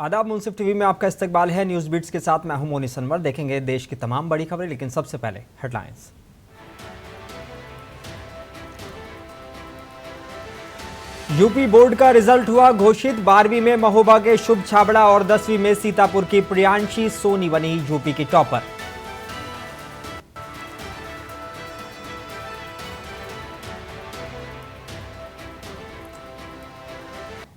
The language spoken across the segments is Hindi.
आदाब, मुंसिफ टीवी में आपका इस्तकबाल है। न्यूज बीट्स के साथ मैं हूं मोनी सनवर। देखेंगे देश की तमाम बड़ी खबरें, लेकिन सबसे पहले हेडलाइंस। यूपी बोर्ड का रिजल्ट हुआ घोषित। 12वीं में महोबा के शुभ छाबड़ा और 10वीं में सीतापुर की प्रियांशी सोनी बनी यूपी की टॉपर।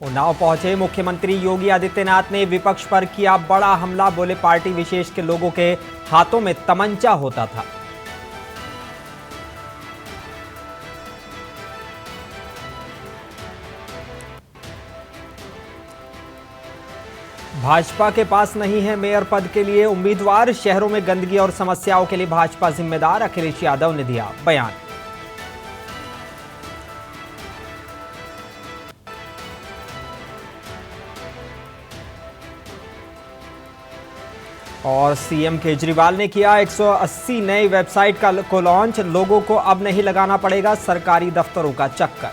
उन्नाव पहुंचे मुख्यमंत्री योगी आदित्यनाथ ने विपक्ष पर किया बड़ा हमला। बोले पार्टी विशेष के लोगों के हाथों में तमंचा होता था। भाजपा के पास नहीं है मेयर पद के लिए उम्मीदवार। शहरों में गंदगी और समस्याओं के लिए भाजपा जिम्मेदार, अखिलेश यादव ने दिया बयान। और सीएम केजरीवाल ने किया 180 नई वेबसाइट को लॉन्च। लोगों को अब नहीं लगाना पड़ेगा सरकारी दफ्तरों का चक्कर।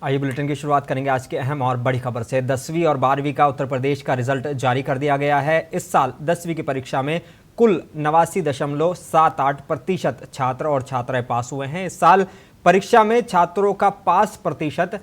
आइए बुलेटिन की शुरुआत करेंगे आज की अहम और बड़ी खबर से। 10वीं और 12वीं का उत्तर प्रदेश का रिजल्ट जारी कर दिया गया है। इस साल 10वीं की परीक्षा में कुल 89.78% छात्र और छात्राएं पास हुए हैं। इस साल परीक्षा में छात्रों का पास प्रतिशत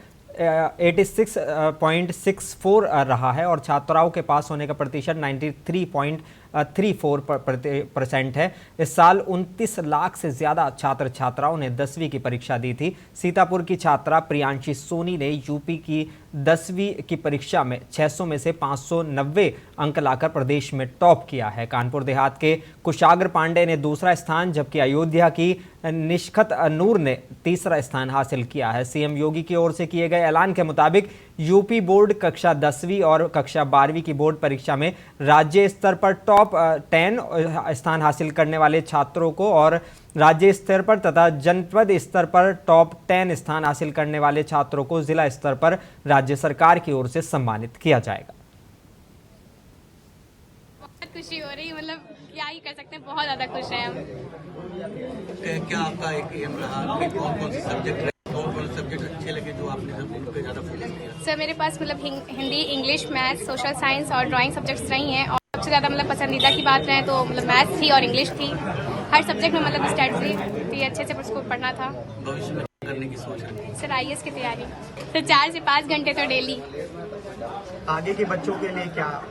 86.64 रहा है और छात्राओं के पास होने का प्रतिशत 93.34% है। इस साल 29 लाख से ज्यादा छात्र छात्राओं ने 10वीं की परीक्षा दी थी। सीतापुर की छात्रा प्रियांशी सोनी ने यूपी की 10वीं की परीक्षा में 600 में से 590 अंक लाकर प्रदेश में टॉप किया है। कानपुर देहात के कुशाग्र पांडे ने दूसरा स्थान, जबकि अयोध्या की निशखत नूर ने तीसरा स्थान हासिल किया है। सीएम योगी की ओर से किए गए ऐलान के मुताबिक यूपी बोर्ड कक्षा 10वीं और कक्षा 12वीं की बोर्ड परीक्षा में राज्य स्तर पर टॉप 10 स्थान हासिल करने वाले छात्रों को और राज्य स्तर पर तथा जनपद स्तर पर टॉप 10 स्थान हासिल करने वाले छात्रों को जिला स्तर पर राज्य सरकार की ओर से सम्मानित किया जाएगा। बहुत खुशी हो रही, मतलब क्या ही कर सकते हैं, बहुत ज्यादा खुश हैं हम। क्या आपका एक एम रहा कि कौन से सब्जेक्ट अच्छे लगे जो आपने उन पे ज्यादा फोकस किया? सर मेरे पास मतलब Hindi, English, math, social science और ड्राइंग सब्जेक्ट्स रही हैं और सबसे ज्यादा मतलब पसंदीदा की बात रहे तो मतलब मैथ थी और इंग्लिश थी। हर सब्जेक्ट में मतलब स्ट्रेटजी थी, अच्छे से उसको पढ़ना था। भविष्य में करने की सोच है सर IAS की तैयारी, तो 4 से 5 घंटे तो डेली। आगे के बच्चों के लिए क्या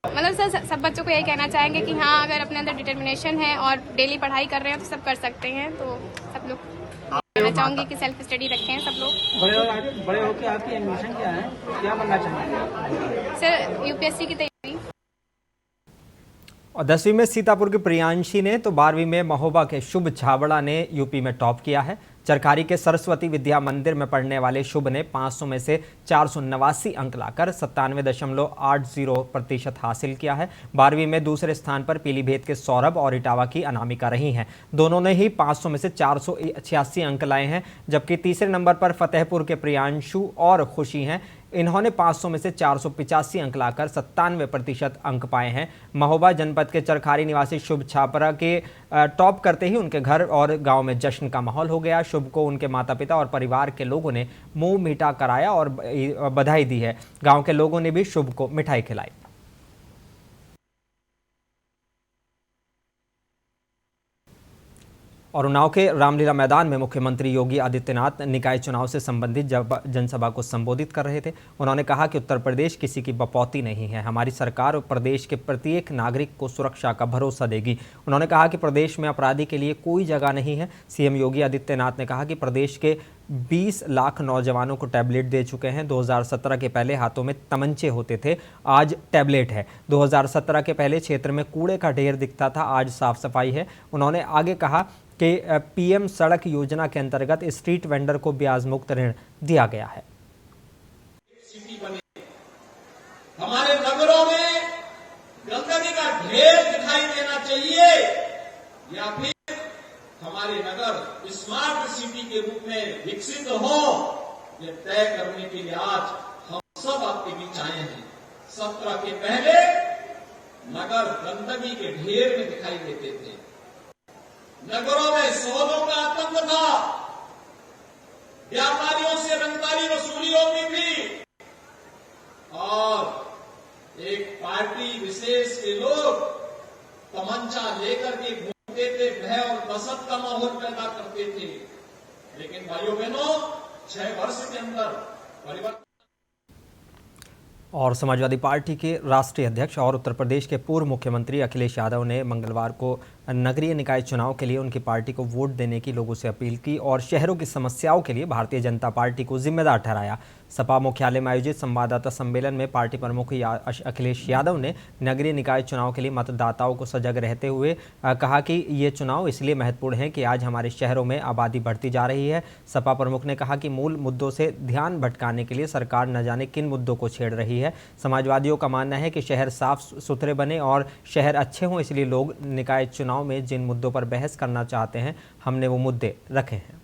मतलब सर सब बच्चों को यही कहना चाहेंगे कि हाँ, अगर अपने अंदर डिटर्मिनेशन है और डेली पढ़ाई कर रहे हैं तो सब कर सकते हैं। तो सब लोग कहना चाहूंगी कि सेल्फ स्टडी रखें सब लोग। बड़े होकर आपकी एम्बिशन क्या है, क्या बनना चाहेंगे? सर UPSC की तैयारी। और 10वीं में सीतापुर की प्रियांशी ने तो 12वीं में महोबा के शुभ छाबड़ा ने यूपी में टॉप किया है। चरखारी के सरस्वती विद्या मंदिर में पढ़ने वाले शुभ ने 500 में से 489 अंक लाकर 97.80% हासिल किया है। 12वीं में दूसरे स्थान पर पीलीभीत के सौरभ और इटावा की अनामिका रही हैं। दोनों ने ही 500 में से 486 अंक लाए हैं, जबकि तीसरे नंबर पर फतेहपुर के प्रियांशु और खुशी हैं। इन्होंने 500 में से 485 अंक लाकर 97% अंक पाए हैं। महोबा जनपद के चरखारी निवासी शुभ छापरा के टॉप करते ही उनके घर और गांव में जश्न का माहौल हो गया। शुभ को उनके माता पिता और परिवार के लोगों ने मुंह मीठा कराया और बधाई दी है। गांव के लोगों ने भी शुभ को मिठाई खिलाई। और उन्नाव के रामलीला मैदान में मुख्यमंत्री योगी आदित्यनाथ निकाय चुनाव से संबंधित जनसभा को संबोधित कर रहे थे। उन्होंने कहा कि उत्तर प्रदेश किसी की बपौती नहीं है। हमारी सरकार प्रदेश के प्रत्येक नागरिक को सुरक्षा का भरोसा देगी। उन्होंने कहा कि प्रदेश में अपराधी के लिए कोई जगह नहीं है। सीएम योगी आदित्यनाथ ने कहा कि प्रदेश के 20 लाख नौजवानों को टैबलेट दे चुके हैं। 2017 के पहले हाथों में तमंचे होते थे, आज टैबलेट है। 2017 के पहले क्षेत्र में कूड़े का ढेर दिखता था, आज साफ सफाई है। उन्होंने आगे कहा कि PM सड़क योजना के अंतर्गत स्ट्रीट वेंडर को ब्याज मुक्त ऋण दिया गया है। हमारे नगरों में गंदगी का ढेर दिखाई देना चाहिए या फिर हमारे नगर स्मार्ट सिटी के रूप में विकसित हो, ये तय करने के लिए आज हम सब आपके बीच आए हैं। 17 के पहले नगर गंदगी के ढेर में दिखाई देते थे, नगरों में सौदों का आतंक था, व्यापारियों से रंगदारी वसूली होती थी और एक पार्टी विशेष के लोग तमंचा लेकर के घूमते थे, भय और दहशत का माहौल पैदा करते थे। लेकिन भाइयों बहनों, 6 वर्ष के अंदर परिवर्तन। और समाजवादी पार्टी के राष्ट्रीय अध्यक्ष और उत्तर प्रदेश के पूर्व मुख्यमंत्री अखिलेश यादव ने मंगलवार को नगरीय निकाय चुनाव के लिए उनकी पार्टी को वोट देने की लोगों से अपील की और शहरों की समस्याओं के लिए भारतीय जनता पार्टी को जिम्मेदार ठहराया। सपा मुख्यालय में आयोजित संवाददाता सम्मेलन में पार्टी प्रमुख अखिलेश यादव ने नगरीय निकाय चुनाव के लिए मतदाताओं को सजग रहते हुए कहा कि ये चुनाव इसलिए महत्वपूर्ण है कि आज हमारे शहरों में आबादी बढ़ती जा रही है। सपा प्रमुख ने कहा कि मूल मुद्दों से ध्यान भटकाने के लिए सरकार न जाने किन मुद्दों को छेड़ रही है। समाजवादियों का मानना है कि शहर साफ सुथरे बने और शहर अच्छे हों, इसलिए लोग निकाय चुनाव में जिन मुद्दों पर बहस करना चाहते हैं, हमने वो मुद्दे रखे हैं।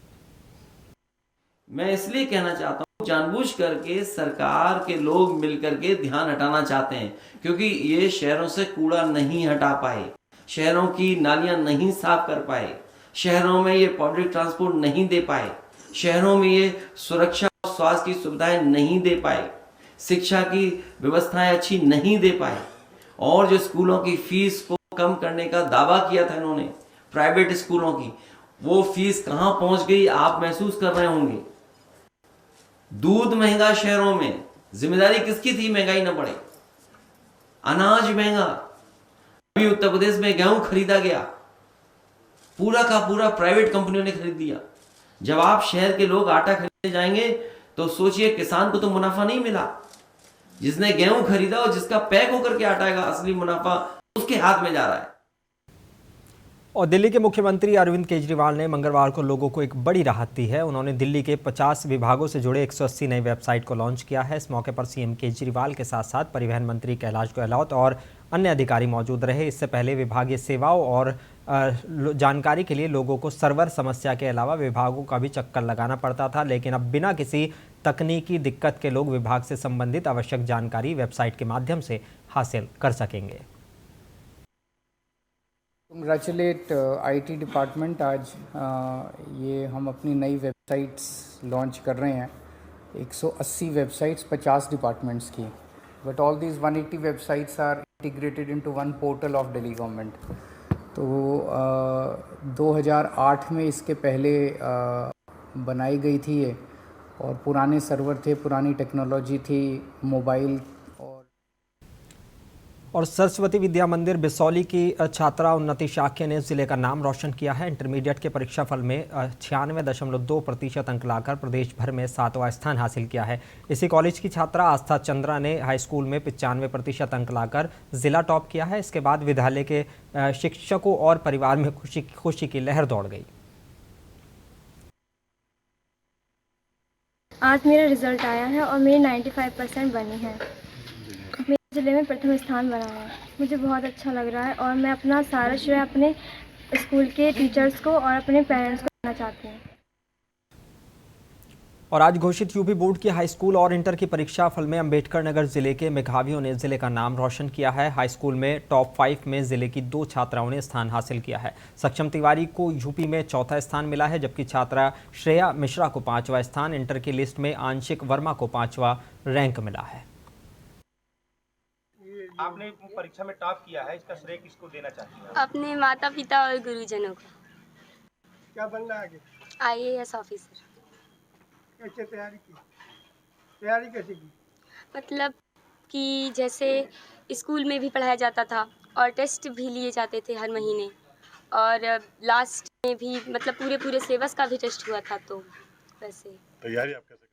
मैं इसलिए कहना चाहता हूँ, जानबूझ करके सरकार के लोग मिलकर के ध्यान हटाना चाहते हैं, क्योंकि ये शहरों से कूड़ा नहीं हटा पाए, शहरों की नालियां नहीं साफ कर पाए, शहरों में ये पब्लिक ट्रांसपोर्ट नहीं दे पाए, शहरों में ये सुरक्षा और स्वास्थ्य की सुविधाएं नहीं दे पाए, शिक्षा की व्यवस्थाएं अच्छी नहीं दे पाए, और जो स्कूलों की फीस को कम करने का दावा किया था इन्होंने, प्राइवेट स्कूलों की, वो फीस कहां पहुंच गई आप महसूस कर रहे होंगे। दूध महंगा शहरों में, जिम्मेदारी किसकी थी महंगाई न बढ़े? अनाज महंगा, अभी उत्तर प्रदेश में गेहूं खरीदा गया, पूरा का पूरा प्राइवेट कंपनियों ने खरीद लिया। जब आप शहर के लोग आटा खरीदने जाएंगे तो सोचिए किसान को तो मुनाफा नहीं मिला, जिसने गेहूं खरीदा और जिसका पैक होकर के आटा आएगा असली मुनाफा उसके हाथ में जा रहा है। और दिल्ली के मुख्यमंत्री अरविंद केजरीवाल ने मंगलवार को लोगों को एक बड़ी राहत दी है। उन्होंने दिल्ली के 50 विभागों से जुड़े 180 नई वेबसाइट को लॉन्च किया है। इस मौके पर सीएम केजरीवाल के साथ साथ परिवहन मंत्री कैलाश गहलोत और अन्य अधिकारी मौजूद रहे। इससे पहले विभागीय सेवाओं और जानकारी के लिए लोगों को सर्वर समस्या के अलावा विभागों का भी चक्कर लगाना पड़ता था, लेकिन अब बिना किसी तकनीकी दिक्कत के लोग विभाग से संबंधित आवश्यक जानकारी वेबसाइट के माध्यम से हासिल कर सकेंगे। Congratulate IT department. आज ये हम अपनी नई वेबसाइट्स लॉन्च कर रहे हैं, 180 वेबसाइट्स 50 डिपार्टमेंट्स की, but all these 180 websites are integrated into one portal of Delhi government. तो 2008 में इसके पहले बनाई गई थी ये, और पुराने सर्वर थे, पुरानी टेक्नोलॉजी थी, मोबाइल। और सरस्वती विद्या मंदिर बिसौली की छात्रा उन्नति शाक्य ने जिले का नाम रोशन किया है। इंटरमीडिएट के परीक्षाफल में 96.2% अंक लाकर प्रदेश भर में 7वां स्थान हासिल किया है। इसी कॉलेज की छात्रा आस्था चंद्रा ने हाई स्कूल में 95% अंक लाकर जिला टॉप किया है। इसके बाद विद्यालय के शिक्षकों और परिवार में खुशी की लहर दौड़ गई। आज मेरा रिजल्ट आया है और मेरी 95% बनी है। जिले में प्रथम स्थान बना है। मुझे बहुत अच्छा लग रहा है और मैं अपना सारा श्रेय अपने स्कूल के टीचर्स को और अपने पेरेंट्स को देना चाहती हूँ। और आज घोषित यूपी बोर्ड की हाई स्कूल और इंटर की परीक्षा फल में अंबेडकर नगर जिले के मेघावियों ने जिले का नाम रोशन किया है। हाई स्कूल में टॉप 5 में जिले की 2 छात्राओं ने स्थान हासिल किया है। सक्षम तिवारी को यूपी में 4था स्थान मिला है, जबकि छात्रा श्रेया मिश्रा को 5वां स्थान। इंटर की लिस्ट में आंशिक वर्मा को 5वां रैंक मिला है। आपने परीक्षा में टॉप किया है, इसका श्रेय किसको देना चाहती हैं? अपने माता पिता और गुरुजनों को। क्या बनना है आगे? IAS officer. कैसे तैयारी कैसे की? मतलब कि जैसे स्कूल में भी पढ़ाया जाता था और टेस्ट भी लिए जाते थे हर महीने, और लास्ट में भी मतलब पूरे सिलेबस का भी टेस्ट हुआ था, तो वैसे तैयारी आप कैसे?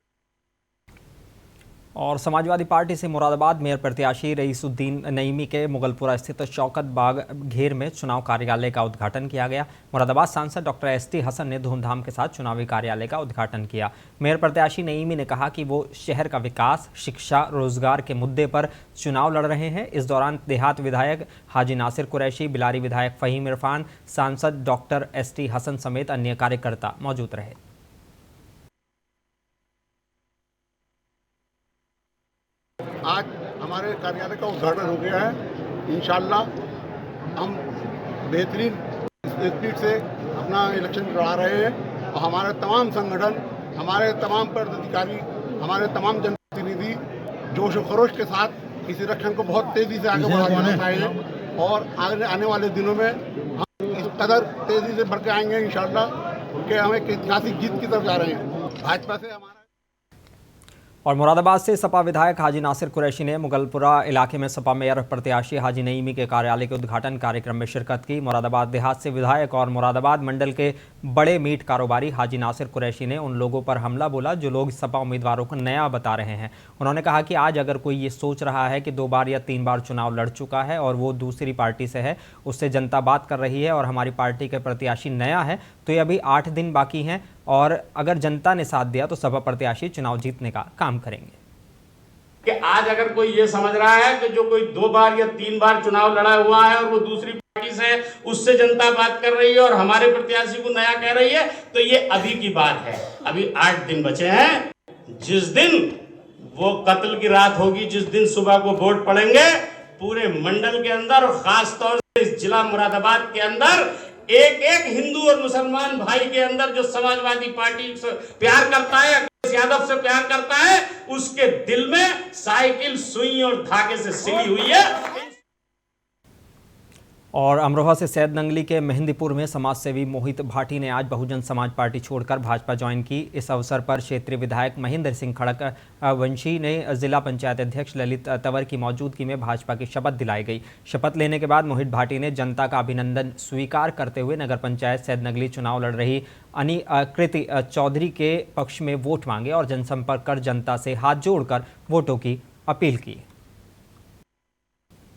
और समाजवादी पार्टी से मुरादाबाद मेयर प्रत्याशी रईसुद्दीन नईमी के मुगलपुरा स्थित शौकत बाग घेर में चुनाव कार्यालय का उद्घाटन किया गया। मुरादाबाद सांसद डॉक्टर ST हसन ने धूमधाम के साथ चुनावी कार्यालय का उद्घाटन किया। मेयर प्रत्याशी नईमी ने कहा कि वो शहर का विकास, शिक्षा, रोजगार के मुद्दे पर चुनाव लड़ रहे हैं। इस दौरान देहात विधायक हाजी नासिर कुरैशी, बिलारी विधायक फहीम इरफान, सांसद डॉक्टर ST हसन समेत अन्य कार्यकर्ता मौजूद रहे। आज हमारे कार्यालय का उद्घाटन हो गया है। इंशाल्लाह हम बेहतरीन स्पीड से अपना इलेक्शन लड़ा रहे हैं और हमारे तमाम संगठन, हमारे तमाम पदाधिकारी, हमारे तमाम जनप्रतिनिधि जोश और खरोश के साथ इस इलेक्शन को बहुत तेज़ी से आगे बढ़ाना चाहिए और आने वाले दिनों में हम इस कदर तेज़ी से बढ़ के आएंगे इंशाअल्लाह कि हम एक ऐतिहासिक जीत की तरफ जा रहे हैं। भाजपा से हमारा। और मुरादाबाद से सपा विधायक हाजी नासिर कुरैशी ने मुगलपुरा इलाके में सपा मेयर प्रत्याशी हाजी नईमी के कार्यालय के उद्घाटन कार्यक्रम में शिरकत की। मुरादाबाद देहात से विधायक और मुरादाबाद मंडल के बड़े मीट कारोबारी हाजी नासिर कुरैशी ने उन लोगों पर हमला बोला जो लोग सपा उम्मीदवारों को नया बता रहे हैं। उन्होंने कहा कि आज अगर कोई ये सोच रहा है कि 2 बार या 3 बार चुनाव लड़ चुका है और वो दूसरी पार्टी से है, उससे जनता बात कर रही है और हमारी पार्टी के प्रत्याशी नया है, तो ये अभी 8 दिन बाकी हैं और अगर जनता ने साथ दिया तो सपा प्रत्याशी चुनाव जीतने का काम करेंगे। कि आज अगर कोई ये समझ रहा है कि जो कोई 2 बार या 3 बार चुनाव लड़ा हुआ है और वो दूसरी पार्टी से है, उससे जनता बात कर रही है और हमारे प्रत्याशी को नया कह रही है, तो ये अभी की बात है। अभी 8 दिन बचे हैं। जिस दिन वो कत्ल की रात होगी, जिस दिन सुबह को वोट पड़ेंगे, पूरे मंडल के अंदर और खास तौर से इस जिला मुरादाबाद के अंदर एक एक हिंदू और मुसलमान भाई के अंदर जो समाजवादी पार्टी से प्यार करता है, अखिलेश यादव से प्यार करता है, उसके दिल में साइकिल सुई और धागे से सिली हुई है। और अमरोहा से सैद नंगली के मेहंदीपुर में समाजसेवी मोहित भाटी ने आज बहुजन समाज पार्टी छोड़कर भाजपा ज्वाइन की। इस अवसर पर क्षेत्रीय विधायक महेंद्र सिंह खड़क वंशी ने जिला पंचायत अध्यक्ष ललित तंवर की मौजूदगी में भाजपा की शपथ दिलाई गई। शपथ लेने के बाद मोहित भाटी ने जनता का अभिनंदन स्वीकार करते हुए नगर पंचायत सैद नंगली चुनाव लड़ रही अनिकृति चौधरी के पक्ष में वोट मांगे और जनसंपर्क कर जनता से हाथ जोड़कर वोटों की अपील की।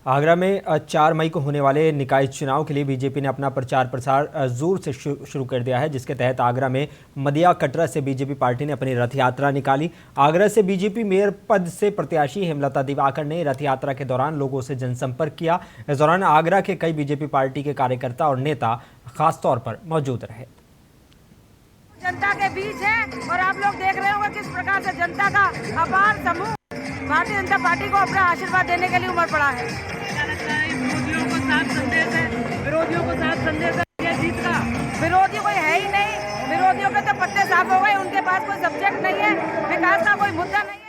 आगरा में 4 मई को होने वाले निकाय चुनाव के लिए बीजेपी ने अपना प्रचार प्रसार जोर से शुरू कर दिया है, जिसके तहत आगरा में मदिया कटरा से बीजेपी पार्टी ने अपनी रथ यात्रा निकाली। आगरा से बीजेपी मेयर पद से प्रत्याशी हेमलता दिवाकर ने रथ यात्रा के दौरान लोगों से जनसंपर्क किया। इस दौरान आगरा के कई बीजेपी पार्टी के कार्यकर्ता और नेता खासतौर पर मौजूद रहे। जनता के बीच है और आप लोग देख रहे होंगे किस प्रकार से जनता का अपार समूह भारतीय जनता पार्टी को अपना आशीर्वाद देने के लिए उमड़ पड़ा है। विरोधियों को साथ संदेश है, विरोधियों को साथ संदेश है जीत का। विरोधी कोई है ही नहीं, विरोधियों के तो पत्ते साफ हो गए, उनके पास कोई सब्जेक्ट नहीं है, विकास का कोई मुद्दा नहीं है।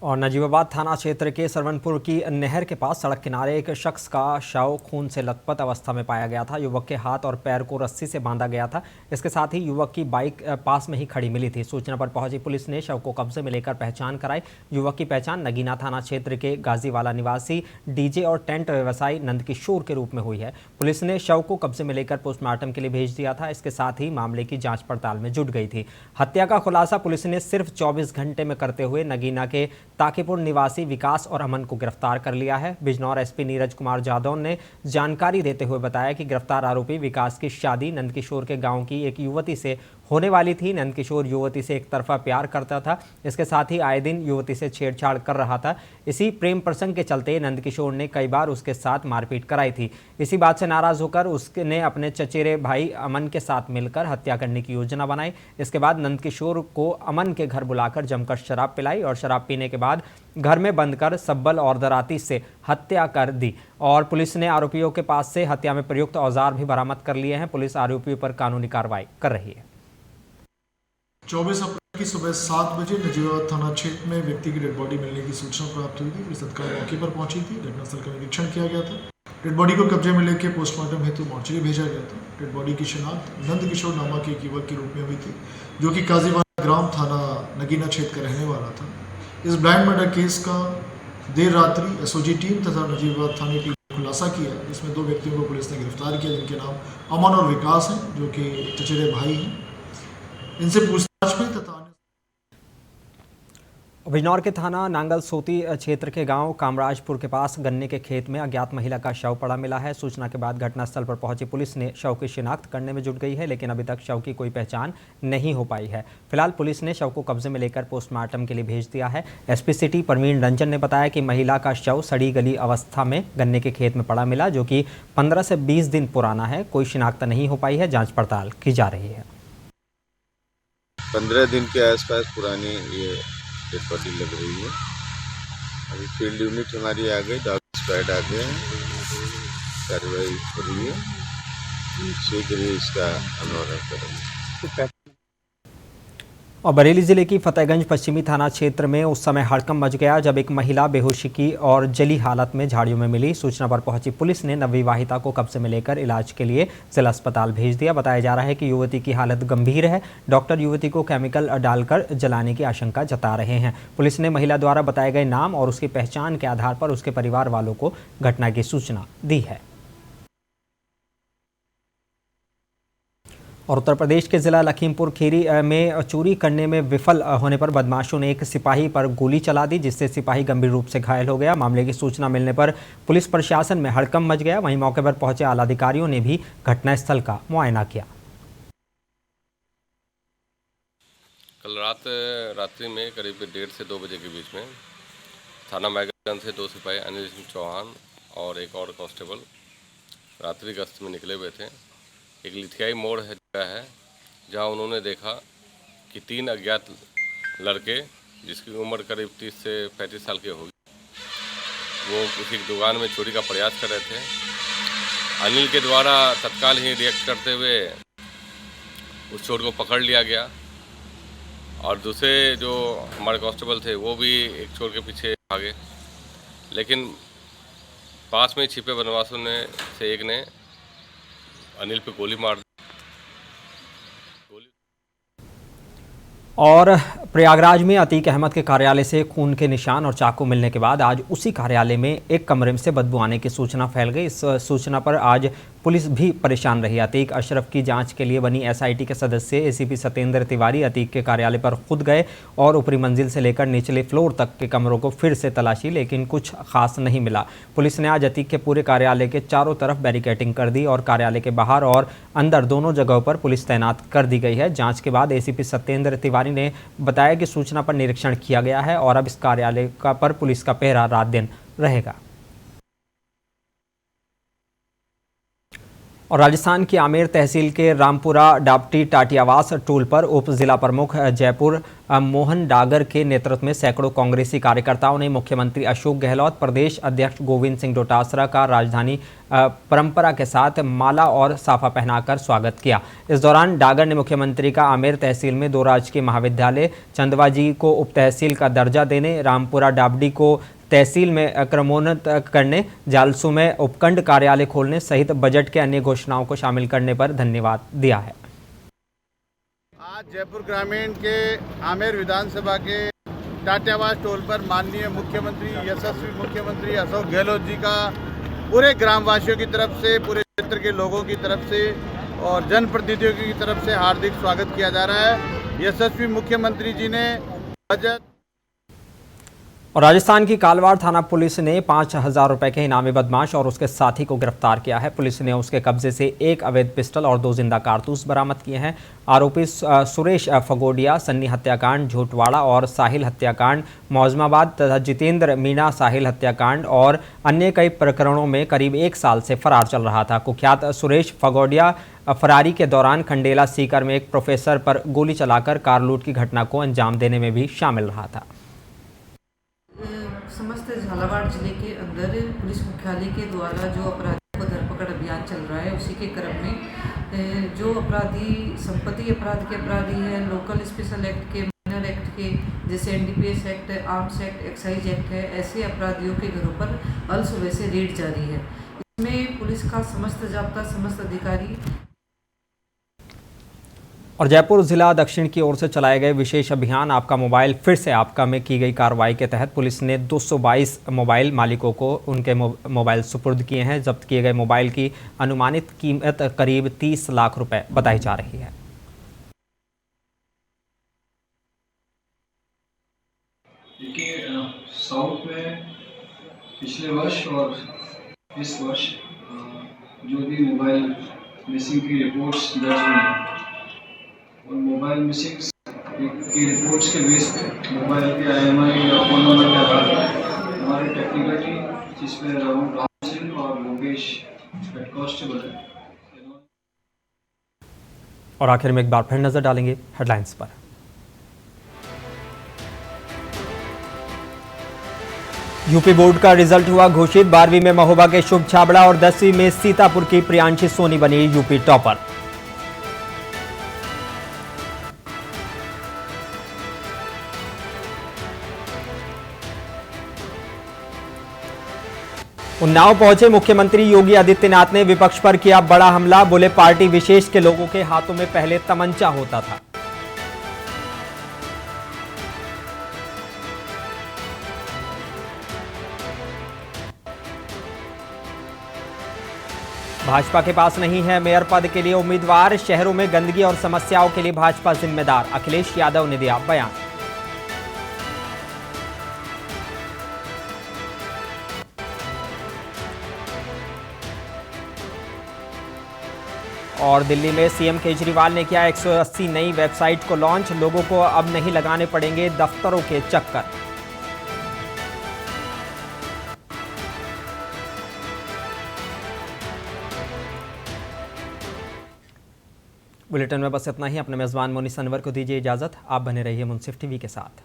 और नजीबाबाद थाना क्षेत्र के सरवनपुर की नहर के पास सड़क किनारे एक शख्स का शव खून से लथपथ अवस्था में पाया गया था। युवक के हाथ और पैर को रस्सी से बांधा गया था। इसके साथ ही युवक की बाइक पास में ही खड़ी मिली थी। सूचना पर पहुंची पुलिस ने शव को कब्जे में लेकर पहचान कराई। युवक की पहचान नगीना थाना क्षेत्र के गाजीवाला निवासी डीजे और टेंट व्यवसायी नंदकिशोर के रूप में हुई है। पुलिस ने शव को कब्जे में लेकर पोस्टमार्टम के लिए भेज दिया था। इसके साथ ही मामले की जाँच पड़ताल में जुट गई थी। हत्या का खुलासा पुलिस ने सिर्फ 24 घंटे में करते हुए नगीना के ताकीपुर निवासी विकास और अमन को गिरफ्तार कर लिया है। बिजनौर एसपी नीरज कुमार जादव ने जानकारी देते हुए बताया कि गिरफ्तार आरोपी विकास की शादी नंदकिशोर के गांव की एक युवती से होने वाली थी। नंदकिशोर युवती से एक तरफा प्यार करता था। इसके साथ ही आए दिन युवती से छेड़छाड़ कर रहा था। इसी प्रेम प्रसंग के चलते नंदकिशोर ने कई बार उसके साथ मारपीट कराई थी। इसी बात से नाराज होकर उसने अपने चचेरे भाई अमन के साथ मिलकर हत्या करने की योजना बनाई। इसके बाद नंदकिशोर को अमन के घर बुलाकर जमकर शराब पिलाई और शराब पीने के बाद घर में बंद कर सब्बल और दराती से हत्या कर दी। और पुलिस ने आरोपियों के पास से हत्या में प्रयुक्त औजार भी बरामद कर लिए हैं। पुलिस आरोपियों पर कानूनी कार्रवाई कर रही है। 24 अप्रैल की सुबह 7 बजे नजीबाबाद थाना क्षेत्र में व्यक्ति की डेड बॉडी मिलने की सूचना प्राप्त हुई थी। पुलिस तत्काल मौके पर पहुंची थी। घटनास्थल का निरीक्षण किया गया था। डेड बॉडी को कब्जे में लेकर पोस्टमार्टम हेतु मोर्चरी भेजा गया था। डेड बॉडी की शिनाख्त नंदकिशोर नामक एक युवक के रूप में हुई थी, जो कि काजीवाला ग्राम थाना नगीना क्षेत्र का रहने वाला था। इस ब्लाइंड मर्डर केस का देर रात्रि एसओजी टीम तथा नजीबाबाद थाने टीम ने खुलासा किया। इसमें 2 व्यक्तियों को पुलिस ने गिरफ्तार किया, जिनके नाम अमन और विकास हैं, जो कि चचेरे भाई हैं। इनसे पूछताछ में तथा बिजनौर के थाना नांगल सोती क्षेत्र के गांव कामराजपुर के पास गन्ने के खेत में अज्ञात महिला का शव पड़ा मिला है। सूचना के बाद घटनास्थल पर पहुंची पुलिस ने शव की शिनाख्त करने में जुट गई है, लेकिन अभी तक शव की कोई पहचान नहीं हो पाई है। फिलहाल पुलिस ने शव को कब्जे में लेकर पोस्टमार्टम के लिए भेज दिया है। एसपी सिटी परवीन रंजन ने बताया कि महिला का शव सड़ी गली अवस्था में गन्ने के खेत में पड़ा मिला, जो कि 15 से 20 दिन पुराना है। कोई शिनाख्त नहीं हो पाई है। जाँच पड़ताल की जा रही है। 15 दिन के आसपास पुरानी ये डेड बॉडी लग रही है। अभी फील्ड यूनिट हमारी आ गई, डॉग स्क्वाड आ गए हैं, कार्रवाई हो रही है। शीघ्र ही इसका अनुरोध करेंगे। और बरेली जिले की फतेहगंज पश्चिमी थाना क्षेत्र में उस समय हड़कंप मच गया जब एक महिला बेहोशी की और जली हालत में झाड़ियों में मिली। सूचना पर पहुंची पुलिस ने नवविवाहिता को कब्जे में लेकर इलाज के लिए जिला अस्पताल भेज दिया। बताया जा रहा है कि युवती की हालत गंभीर है। डॉक्टर युवती को केमिकल डालकर जलाने की आशंका जता रहे हैं। पुलिस ने महिला द्वारा बताए गए नाम और उसकी पहचान के आधार पर उसके परिवार वालों को घटना की सूचना दी है। और उत्तर प्रदेश के जिला लखीमपुर खीरी में चोरी करने में विफल होने पर बदमाशों ने एक सिपाही पर गोली चला दी, जिससे सिपाही गंभीर रूप से घायल हो गया। मामले की सूचना मिलने पर पुलिस प्रशासन में हड़कंप मच गया। वहीं मौके पर पहुंचे आलाधिकारियों ने भी घटनास्थल का मुआयना किया। कल रात्रि में करीब 1:30 से 2 बजे के बीच में थाना मैगगंज से 2 सिपाही अनिल सिंह चौहान और एक और कांस्टेबल रात्रि गश्त में निकले हुए थे। एक लिथियाई मोड़ है जहां उन्होंने देखा कि 3 अज्ञात लड़के जिसकी उम्र करीब 30 से 35 साल की होगी, वो किसी दुकान में चोरी का प्रयास कर रहे थे। अनिल के द्वारा तत्काल ही रिएक्ट करते हुए उस चोर को पकड़ लिया गया और दूसरे जो हमारे कांस्टेबल थे वो भी एक चोर के पीछे भागे, लेकिन पास में छिपे बदमाशों ने से एक ने अनिल पे गोली मार दी। और प्रयागराज में अतीक अहमद के कार्यालय से खून के निशान और चाकू मिलने के बाद आज उसी कार्यालय में एक कमरे से बदबू आने की सूचना फैल गई। इस सूचना पर आज पुलिस भी परेशान रही। अतीक अशरफ की जांच के लिए बनी एसआईटी के सदस्य एसीपी सत्येंद्र तिवारी अतीक के कार्यालय पर खुद गए और ऊपरी मंजिल से लेकर निचले फ्लोर तक के कमरों को फिर से तलाशी, लेकिन कुछ खास नहीं मिला। पुलिस ने आज अतीक के पूरे कार्यालय के चारों तरफ बैरिकेडिंग कर दी और कार्यालय के बाहर और अंदर दोनों जगहों पर पुलिस तैनात कर दी गई है। जाँच के बाद एसीपी सत्येंद्र तिवारी ने बताया कि सूचना पर निरीक्षण किया गया है और अब इस कार्यालय पर पुलिस का पहरा रात दिन रहेगा। और राजस्थान की आमेर तहसील के रामपुरा डाबटी टाटियावास टोल पर उप जिला प्रमुख जयपुर मोहन डागर के नेतृत्व में सैकड़ों कांग्रेसी कार्यकर्ताओं ने मुख्यमंत्री अशोक गहलोत, प्रदेश अध्यक्ष गोविंद सिंह डोटासरा का राजधानी परंपरा के साथ माला और साफा पहनाकर स्वागत किया। इस दौरान डागर ने मुख्यमंत्री का आमेर तहसील में 2 राजकीय महाविद्यालय, चंदवाजी को उप तहसील का दर्जा देने, रामपुरा डाबडी को तहसील में क्रमोन्नत करने, जालसू में उपखंड कार्यालय खोलने सहित बजट के अन्य घोषणाओं को शामिल करने पर धन्यवाद दिया है। आज जयपुर ग्रामीण के आमेर विधानसभा के टाटियावास टोल पर माननीय मुख्यमंत्री, यशस्वी मुख्यमंत्री अशोक गहलोत जी का पूरे ग्रामवासियों की तरफ से, पूरे क्षेत्र के लोगों की तरफ से और जनप्रतिनिधियों की तरफ से हार्दिक स्वागत किया जा रहा है। यशस्वी मुख्यमंत्री जी ने बजट और राजस्थान की कालवाड़ थाना पुलिस ने 5,000 रुपए के इनामी बदमाश और उसके साथी को गिरफ्तार किया है। पुलिस ने उसके कब्जे से 1 अवैध पिस्टल और 2 जिंदा कारतूस बरामद किए हैं। आरोपी सुरेश फगोडिया सन्नी हत्याकांड झोटवाड़ा और साहिल हत्याकांड मौजमाबाद तथा जितेंद्र मीणा साहिल हत्याकांड और अन्य कई प्रकरणों में करीब 1 साल से फरार चल रहा था। कुख्यात सुरेश फगोडिया फरारी के दौरान खंडेला सीकर में एक प्रोफेसर पर गोली चलाकर कार लूट की घटना को अंजाम देने में भी शामिल रहा था। समस्त झालावाड़ जिले के अंदर पुलिस मुख्यालय के द्वारा जो अपराधियों को धरपकड़ अभियान चल रहा है, उसी के क्रम में जो अपराधी संपत्ति अपराध के अपराधी हैं, लोकल स्पेशल एक्ट के, माइनर एक्ट के जैसे NDPS act, arms act, excise act है, ऐसे अपराधियों के घरों पर अल सुबह से रेड जारी है। इसमें पुलिस का समस्त जाब्ता, समस्त अधिकारी और जयपुर जिला दक्षिण की ओर से चलाए गए विशेष अभियान आपका मोबाइल फिर से आपका में की गई कार्रवाई के तहत पुलिस ने 222 मोबाइल मालिकों को उनके मोबाइल सुपुर्द किए हैं। जब्त किए गए मोबाइल की अनुमानित कीमत करीब 30 लाख रुपए बताई जा रही है। देखिए, साउथ में पिछले वर्ष और इस वर्ष जो भी मोबाइल मिसिंग की रिपोर्ट्स दर्ज हुई हैं, और मोबाइल मिसिंग की रिपोर्ट्स के बेस पे मोबाइल के IMI या फोन नंबर के आधार पर हमारे टेक्निकल टीम, जिसमें राहुल सिंह और लोकेश हेड कांस्टेबल है। और आखिर में एक बार फिर नजर डालेंगे हेडलाइंस पर। यूपी बोर्ड का रिजल्ट हुआ घोषित। 12वीं में महोबा के शुभ छाबड़ा और 10वीं में सीतापुर की प्रियांशी सोनी बनी यूपी टॉपर। उन्नाव पहुंचे मुख्यमंत्री योगी आदित्यनाथ ने विपक्ष पर किया बड़ा हमला। बोले पार्टी विशेष के लोगों के हाथों में पहले तमंचा होता था। भाजपा के पास नहीं है मेयर पद के लिए उम्मीदवार। शहरों में गंदगी और समस्याओं के लिए भाजपा जिम्मेदार, अखिलेश यादव ने दिया बयान। और दिल्ली में सीएम केजरीवाल ने किया 180 नई वेबसाइट को लॉन्च। लोगों को अब नहीं लगाने पड़ेंगे दफ्तरों के चक्कर। बुलेटिन में बस इतना ही। अपने मेजबान मोनिस अनवर को दीजिए इजाजत। आप बने रहिए मुंसिफ टीवी के साथ।